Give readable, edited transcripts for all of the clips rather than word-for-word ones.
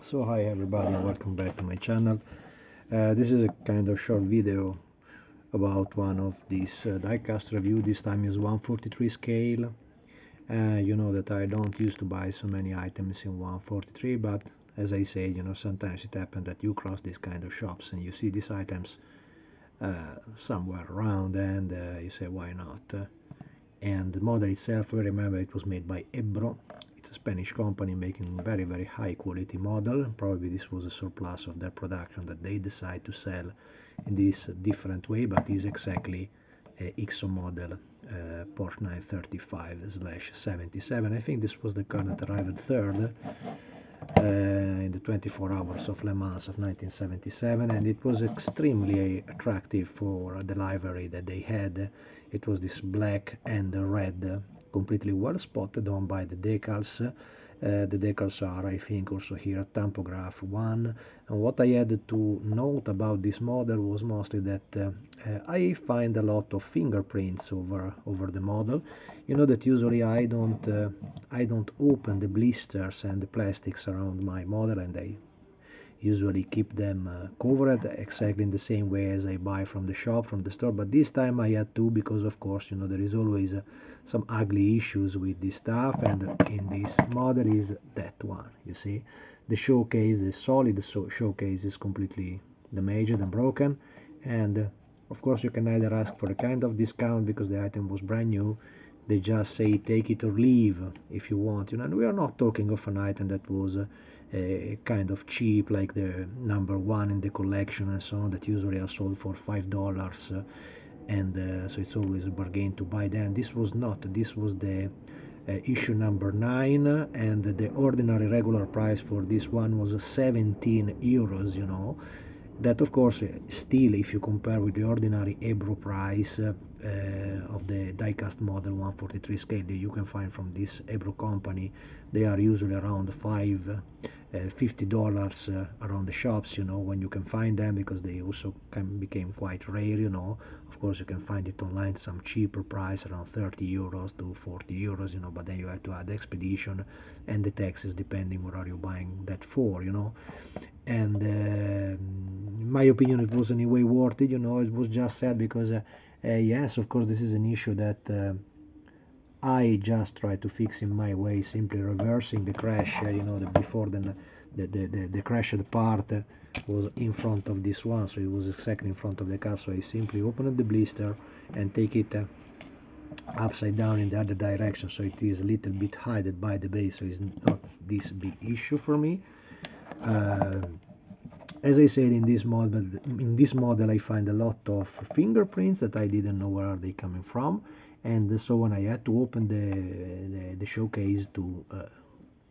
So hi everybody and welcome back to my channel. This is a kind of short video about one of these diecast review. This time is 143 scale. You know that I don't used to buy so many items in 143, but as I say, you know, sometimes it happens that you cross these kind of shops and you see these items somewhere around and you say why not. And the model itself, I remember it was made by Ebro. It's a Spanish company making very high quality model. Probably this was a surplus of their production that they decide to sell in this different way, but is exactly a XO model Porsche 935/77. I think this was the car that arrived third in the 24 hours of Le Mans of 1977, and it was extremely attractive for the livery that they had. It was this black and red, completely well spotted on by the decals. The decals are, I think, also here Tampograph 1. And what I had to note about this model was mostly that I find a lot of fingerprints over the model. You know that usually I don't open the blisters and the plastics around my model, and I usually keep them covered exactly in the same way as I buy from the shop, from the store. But this time I had to, because of course, you know, there is always some ugly issues with this stuff, and in this model is that one. You see, the showcase, the solid showcase is completely damaged and broken, and of course you can either ask for a kind of discount because the item was brand new. They just say take it or leave if you want, you know, and we are not talking of an item that was kind of cheap, like the number one in the collection and so on, that usually are sold for $5, and so it's always a bargain to buy them. This was not. This was the issue number 9, and the ordinary regular price for this one was 17 euros, you know. That of course still, if you compare with the ordinary Ebro price of the diecast model 143 scale that you can find from this Ebro company, they are usually around $50 around the shops, you know, when you can find them, because they also became quite rare, you know. Of course you can find it online some cheaper price, around 30 euros to 40 euros, you know, but then you have to add expedition and the taxes depending what are you buying that for, you know. And in my opinion it was anyway worth it, you know. It was just sad because yes, of course this is an issue that I just try to fix in my way, simply reversing the crash. You know, before the crashed part was in front of this one, so it was exactly in front of the car, so I simply opened the blister and take it upside down in the other direction, so it is a little bit hidden by the base, so it's not this big issue for me. As I said, in this model I find a lot of fingerprints that I didn't know where are they coming from, and so when I had to open the showcase to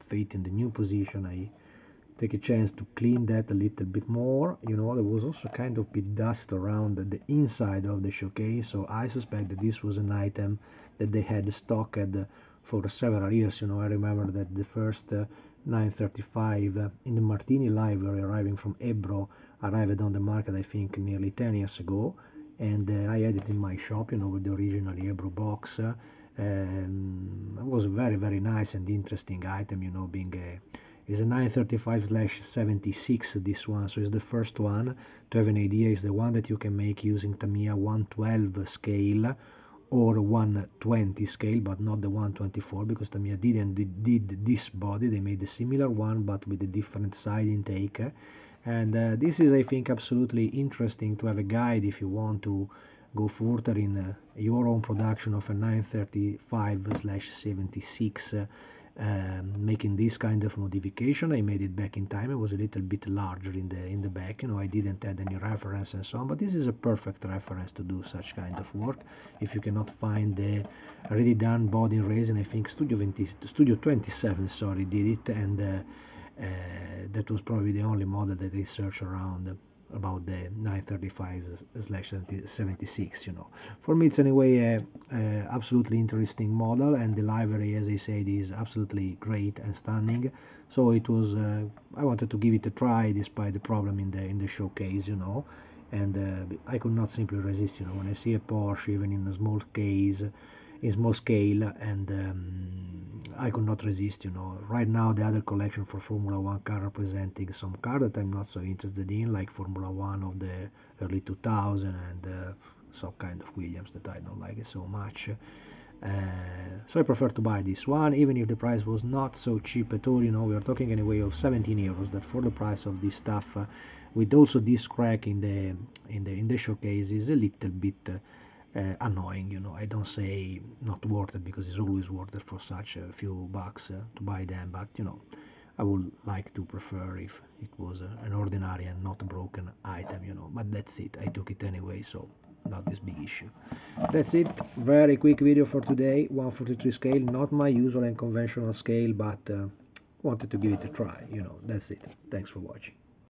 fit in the new position, I take a chance to clean that a little bit more. You know, there was also kind of bit dust around the inside of the showcase, so I suspect that this was an item that they had stocked for several years. You know, I remember that the first 935 in the Martini livery arriving from Ebro arrived on the market, I think, nearly 10 years ago, and I had it in my shop, you know, with the original Ebro box. It was a very nice and interesting item, you know, being is a 935/76, this one, so it's the first one. To have an idea, is the one that you can make using Tamiya 112 scale or 120 scale, but not the 124, because Tamiya did this body. They made a similar one but with a different side intake, and this is, I think, absolutely interesting to have a guide if you want to go further in your own production of a 935/76, making this kind of modification. I made it back in time. It was a little bit larger in the back, you know. I didn't add any reference and so on, but this is a perfect reference to do such kind of work. If you cannot find the already done body in resin, I think Studio 27, sorry, did it, and that was probably the only model that I searched around about the 935/76, you know. For me it's anyway a absolutely interesting model, and the livery, as I said, is absolutely great and stunning. So it was I wanted to give it a try despite the problem in the showcase, you know. And I could not simply resist, you know, when I see a Porsche even in a small case in small scale, and I could not resist, Right now the other collection for Formula 1 car representing some car that I'm not so interested in, like Formula 1 of the early 2000 and some kind of Williams that I don't like it so much. So I prefer to buy this one, even if the price was not so cheap at all. We are talking anyway of 17 euros. That for the price of this stuff, with also this crack in the showcase, is a little bit annoying. I don't say not worth it, because it's always worth it for such a few bucks to buy them, but I would like to prefer if it was an ordinary and not a broken item, but that's it. I took it anyway, so not this big issue. That's it. Very quick video for today. 1/43 scale, not my usual and conventional scale, but wanted to give it a try. That's it. Thanks for watching.